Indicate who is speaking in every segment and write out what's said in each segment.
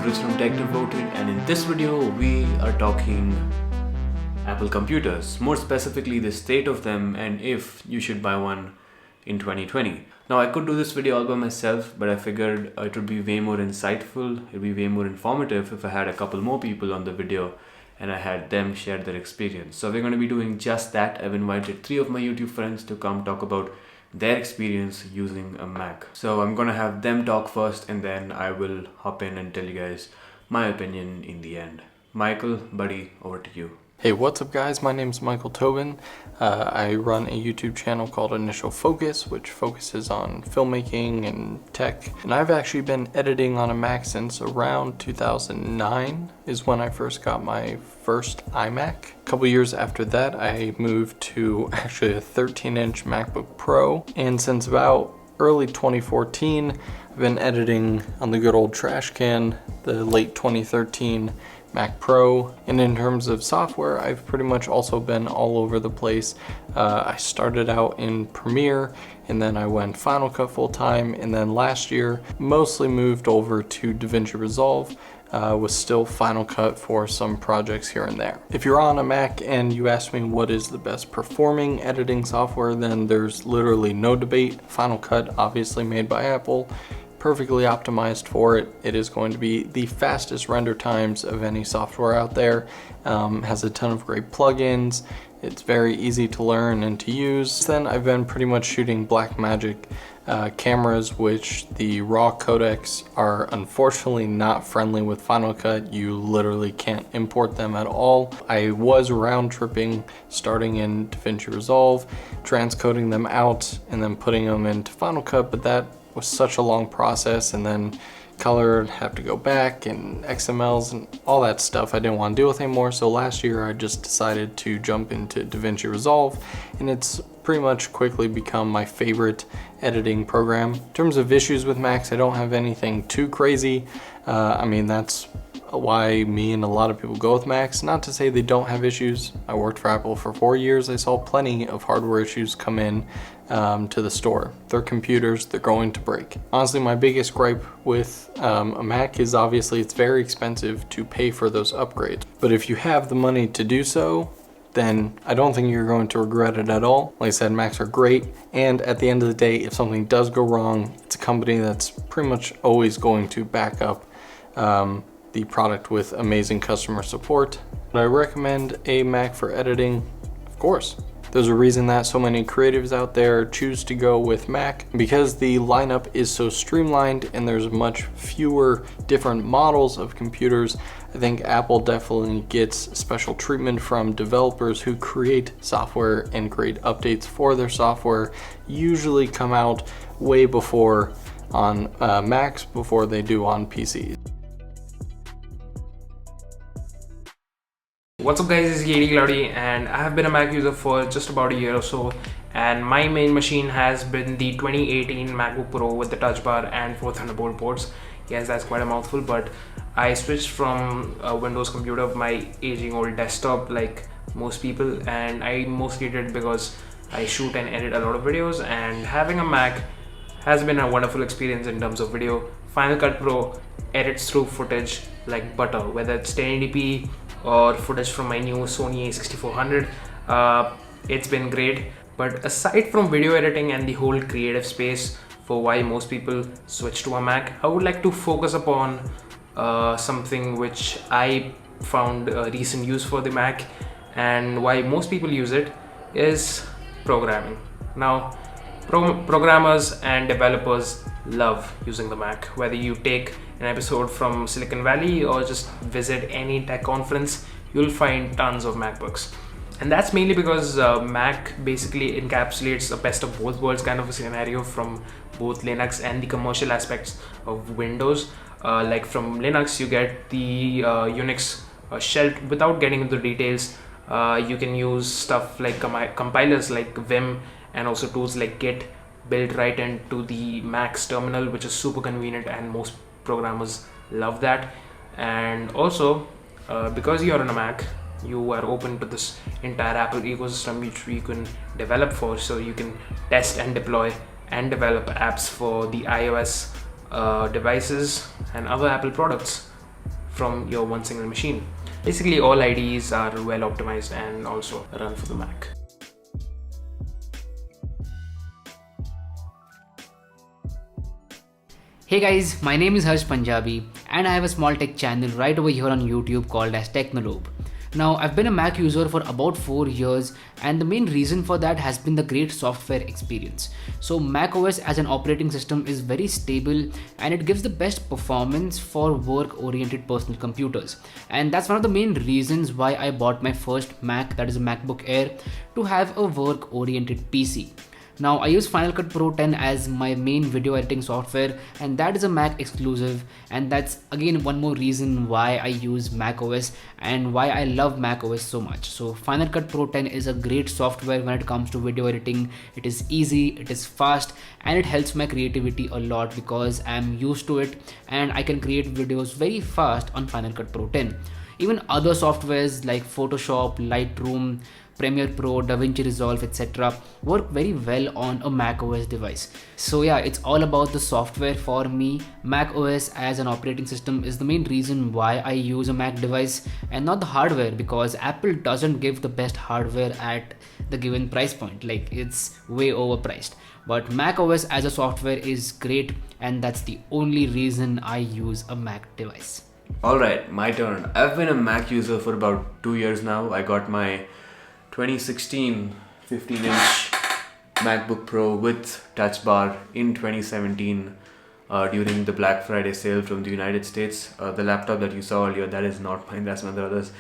Speaker 1: Suraj from Tech Devoted, and in this video we are talking Apple computers, more specifically the state of them and if you should buy one in 2020. Now I could do this video all by myself, but I figured it would be way more insightful, it would be way more informative if I had a couple more people on the video and I had them share their experience. So we're going to be doing just that. I've invited 3 of my YouTube friends to come talk about their experience using a Mac. So I'm gonna have them talk first and then I will hop in and tell you guys my opinion in the end. Michael, buddy, over to you.
Speaker 2: Hey, what's up guys? My name's Michael Tobin. I run a YouTube channel called Initial Focus, which focuses on filmmaking and tech. And I've actually been editing on a Mac since around 2009 is when I first got my first iMac. A couple years after that, I moved to actually a 13-inch MacBook Pro. And since about early 2014, I've been editing on the good old trash can, the late 2013 Mac Pro. And in terms of software, I've pretty much also been all over the place. I started out in Premiere and then I went Final Cut full time, and then last year mostly moved over to DaVinci Resolve with still Final Cut for some projects here and there. If you're on a Mac and you ask me what is the best performing editing software, then there's literally no debate. Final Cut, obviously made by Apple, perfectly optimized for it. It is going to be the fastest render times of any software out there. Has a ton of great plugins. It's very easy to learn and to use. Then I've been pretty much shooting Blackmagic cameras, which the raw codecs are unfortunately not friendly with Final Cut. You literally can't import them at all. I was round tripping, starting in DaVinci Resolve, transcoding them out, and then putting them into Final Cut, but that was such a long process, and then color have to go back and XMLs and all that stuff I didn't want to deal with anymore. So last year I just decided to jump into DaVinci Resolve, and it's pretty much quickly become my favorite editing program. In terms of issues with Macs, I don't have anything too crazy. I mean, that's why me and a lot of people go with Macs. Not to say they don't have issues. I worked for Apple for 4 years. I saw plenty of hardware issues come in to the store. They're computers, they're going to break. Honestly, my biggest gripe with a Mac is obviously it's very expensive to pay for those upgrades. But if you have the money to do so, then I don't think you're going to regret it at all. Like I said, Macs are great, and at the end of the day, if something does go wrong, it's a company that's pretty much always going to back up the product with amazing customer support. Would I recommend a Mac for editing? Of course. There's a reason that so many creatives out there choose to go with Mac, because the lineup is so streamlined and there's much fewer different models of computers. I think Apple definitely gets special treatment from developers who create software and create updates for their software, usually come out way before on Macs before they do on PCs.
Speaker 3: What's up guys, it's Katie Cloudy, and I have been a Mac user for just about a year or so, and my main machine has been the 2018 MacBook Pro with the touch bar and 4 Thunderbolt ports. Yes, that's quite a mouthful, but I switched from a Windows computer, my aging old desktop like most people, and I mostly did it because I shoot and edit a lot of videos, and having a Mac has been a wonderful experience in terms of video. Final Cut Pro edits through footage like butter, whether it's 1080p or footage from my new Sony a6400. It's been great. But aside from video editing and the whole creative space for why most people switch to a Mac, I would like to focus upon something which I found a recent use for the Mac, and why most people use it is programming. Now, programmers and developers love using the Mac. Whether you take an episode from Silicon Valley or just visit any tech conference, you'll find tons of MacBooks. And that's mainly because Mac basically encapsulates a best of both worlds kind of a scenario from both Linux and the commercial aspects of Windows. Like from Linux, you get the Unix shell. Without getting into details, you can use stuff like compilers like Vim, and also tools like Git built right into the Mac's terminal, which is super convenient, and most programmers love that. And also, because you're on a Mac, you are open to this entire Apple ecosystem which we can develop for, so you can test and deploy and develop apps for the iOS devices and other Apple products. from your one single machine. Basically, all IDEs are well optimized and also run for the Mac.
Speaker 4: Hey guys, my name is Harsh Punjabi and I have a small tech channel right over here on YouTube called as Technolobe. Now, I've been a Mac user for about 4 years and the main reason for that has been the great software experience. So Mac OS as an operating system is very stable and it gives the best performance for work-oriented personal computers. And that's one of the main reasons why I bought my first Mac, that is a MacBook Air, to have a work-oriented PC. Now I use Final Cut Pro 10 as my main video editing software and that is a Mac exclusive, and that's again one more reason why I use Mac OS and why I love Mac OS so much. So Final Cut Pro 10 is a great software when it comes to video editing. It is easy, it is fast, and it helps my creativity a lot because I'm used to it and I can create videos very fast on Final Cut Pro 10. Even other softwares like Photoshop, Lightroom, Premiere Pro, DaVinci Resolve, etc. work very well on a Mac OS device. So yeah, it's all about the software for me. Mac OS as an operating system is the main reason why I use a Mac device and not the hardware, because Apple doesn't give the best hardware at the given price point. Like, it's way overpriced. But Mac OS as a software is great, and that's the only reason I use a Mac device.
Speaker 1: Alright, my turn. I've been a Mac user for about 2 years now. I got my 2016 15-inch MacBook Pro with touch bar in 2017 during the Black Friday sale from the United States. The laptop that you saw earlier, that is not mine, that's my brother's.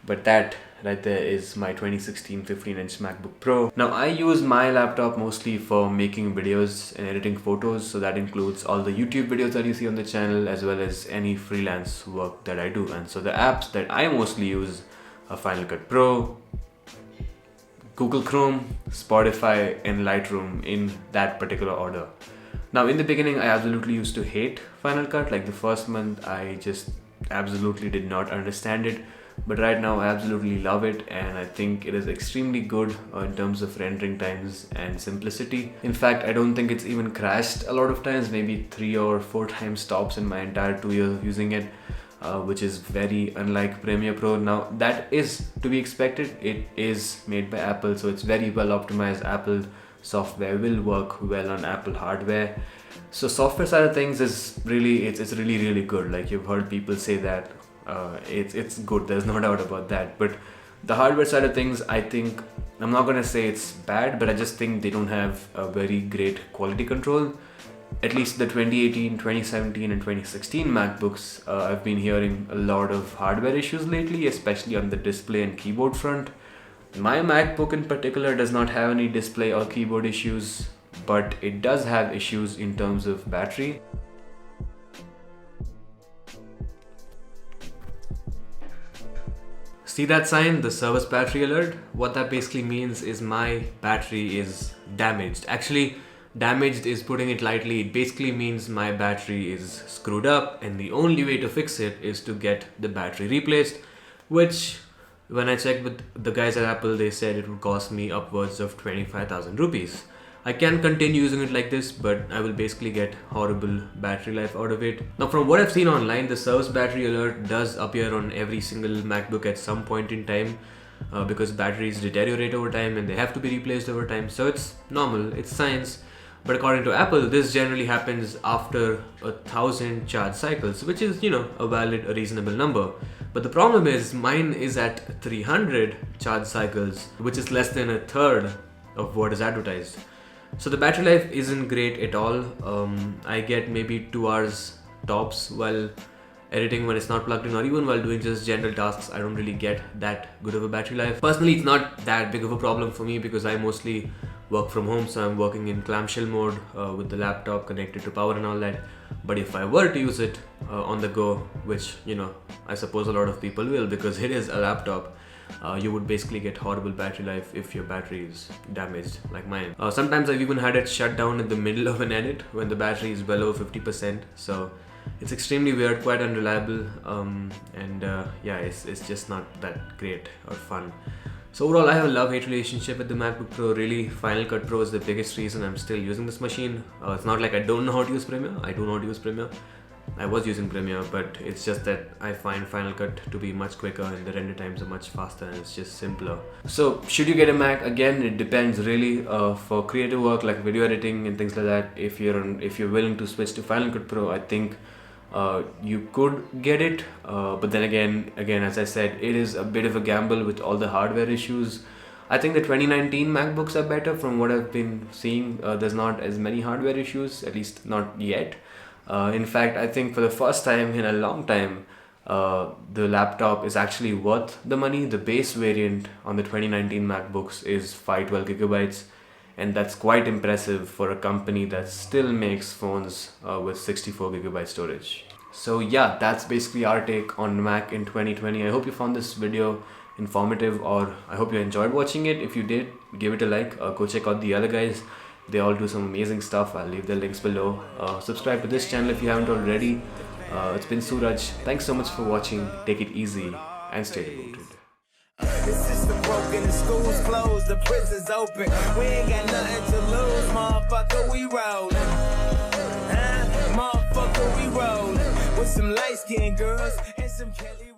Speaker 1: But that right there is my 2016 15-inch MacBook Pro. Now I use my laptop mostly for making videos and editing photos, so that includes all the YouTube videos that you see on the channel as well as any freelance work that I do. And so the apps that I mostly use are Final Cut Pro, Google Chrome, Spotify, and Lightroom in that particular order. Now in the beginning I absolutely used to hate Final Cut. Like the first month I just absolutely did not understand it. But right now I absolutely love it, and I think it is extremely good in terms of rendering times and simplicity. In fact, I don't think it's even crashed a lot of times, maybe 3 or 4 times tops in my entire 2 years of using it, which is very unlike Premiere Pro. Now that is to be expected. It is made by Apple, so it's very well optimized. Apple software will work well on Apple hardware. So software side of things is really, it's really good. Like, you've heard people say that it's good, there's no doubt about that. But the hardware side of things, I think, I'm not gonna say it's bad, but I just think they don't have a very great quality control. At least the 2018, 2017 and 2016 MacBooks, I've been hearing a lot of hardware issues lately, especially on the display and keyboard front. My MacBook in particular does not have any display or keyboard issues, but it does have issues in terms of battery. See that sign, the service battery alert? What that basically means is my battery is damaged. Actually, damaged is putting it lightly. It basically means my battery is screwed up, and the only way to fix it is to get the battery replaced, which when I checked with the guys at Apple, they said it would cost me upwards of 25,000 rupees. I can continue using it like this, but I will basically get horrible battery life out of it. Now from what I've seen online, the service battery alert does appear on every single MacBook at some point in time because batteries deteriorate over time and they have to be replaced over time. So it's normal, it's science. But according to Apple, this generally happens after 1,000 charge cycles, which is, a valid, a reasonable number. But the problem is mine is at 300 charge cycles, which is less than a third of what is advertised. So the battery life isn't great at all. I get maybe 2 hours tops while editing when it's not plugged in, or even while doing just general tasks. I don't really get that good of a battery life. Personally, it's not that big of a problem for me because I mostly work from home, so I'm working in clamshell mode with the laptop connected to power and all that. But if I were to use it on the go, which I suppose a lot of people will because it is a laptop, you would basically get horrible battery life if your battery is damaged like mine. Sometimes I've even had it shut down in the middle of an edit when the battery is below 50%, so it's extremely weird, quite unreliable, and it's just not that great or fun. So overall, I have a love-hate relationship with the MacBook Pro. Really, Final Cut Pro is the biggest reason I'm still using this machine. It's not like I don't know how to use Premiere. I do know how to use Premiere. I was using Premiere, but it's just that I find Final Cut to be much quicker and the render times are much faster and it's just simpler. So should you get a Mac? Again, it depends really. For creative work like video editing and things like that, if you're willing to switch to Final Cut Pro, I think you could get it. But then again, as I said, it is a bit of a gamble with all the hardware issues. I think the 2019 MacBooks are better from what I've been seeing. There's not as many hardware issues, at least not yet. In fact, I think for the first time in a long time, the laptop is actually worth the money. The base variant on the 2019 MacBooks is 512 gigabytes, and that's quite impressive for a company that still makes phones with 64 gigabyte storage. So yeah, that's basically our take on Mac in 2020. I hope you found this video informative, or I hope you enjoyed watching it. If you did, give it a like. Go check out the other guys. They all do some amazing stuff. I'll leave the links below. Subscribe to this channel if you haven't already. It's been Suraj. Thanks so much for watching. Take it easy and stay devoted.
Speaker 5: The system broken, the school's closed, the prison's open. We ain't got nothing to lose, motherfucker, we rollin'. Motherfucker, we rollin'. With some light-skinned girls and some Kelly